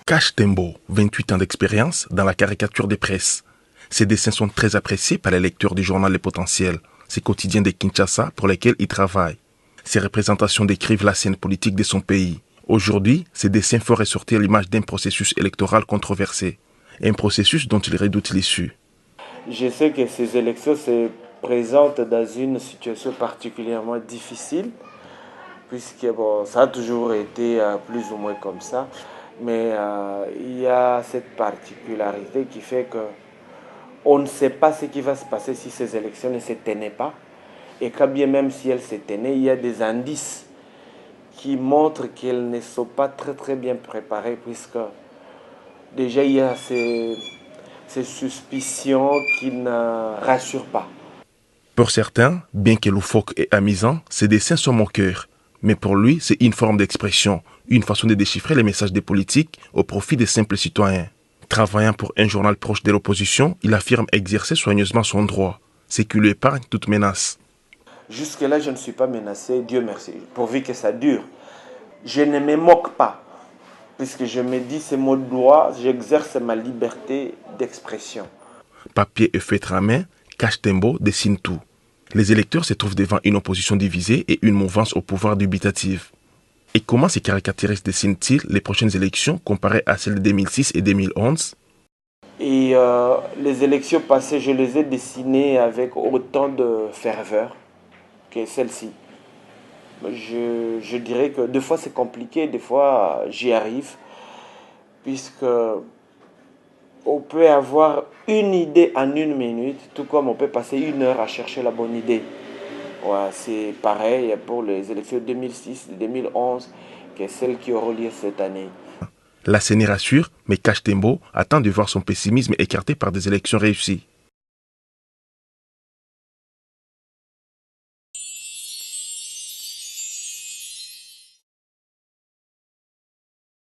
Cash Tembo, 28 ans d'expérience dans la caricature des presses. Ses dessins sont très appréciés par les lecteurs du journal Les Potentiels, ces quotidiens de Kinshasa pour lesquels il travaille. Ses représentations décrivent la scène politique de son pays. Aujourd'hui, ses dessins font ressortir l'image d'un processus électoral controversé, un processus dont il redoute l'issue. Je sais que ces élections se présentent dans une situation particulièrement difficile, puisque ça a toujours été plus ou moins comme ça, mais il y a cette particularité qui fait que on ne sait pas ce qui va se passer si ces élections ne se tenaient pas, et quand bien même si elles se tenaient, il y a des indices qui montrent qu'elles ne sont pas très bien préparées, puisque déjà il y a ces suspicions qui ne rassurent pas. Pour certains, bien que loufoque et amusant, ses dessins sont moqueurs. Mais pour lui, c'est une forme d'expression, une façon de déchiffrer les messages des politiques au profit des simples citoyens. Travaillant pour un journal proche de l'opposition, il affirme exercer soigneusement son droit, ce qui lui épargne toute menace. Jusque-là, je ne suis pas menacé, Dieu merci, pourvu que ça dure. Je ne me moque pas, puisque je me dis c'est mon droit, j'exerce ma liberté d'expression. Papier et feutre à main, Cash Tembo dessine tout. Les électeurs se trouvent devant une opposition divisée et une mouvance au pouvoir dubitative. Et comment ces caricaturistes dessinent-ils les prochaines élections comparées à celles de 2006 et 2011 ? Et les élections passées, je les ai dessinées avec autant de ferveur que celle-ci. Je dirais que des fois c'est compliqué, des fois j'y arrive, puisque on peut avoir une idée en une minute, tout comme on peut passer 1 heure à chercher la bonne idée. Ouais, c'est pareil pour les élections 2006 et 2011 que celles qui auront lieu cette année. La scène rassure, mais Cash Tembo attend de voir son pessimisme écarté par des élections réussies.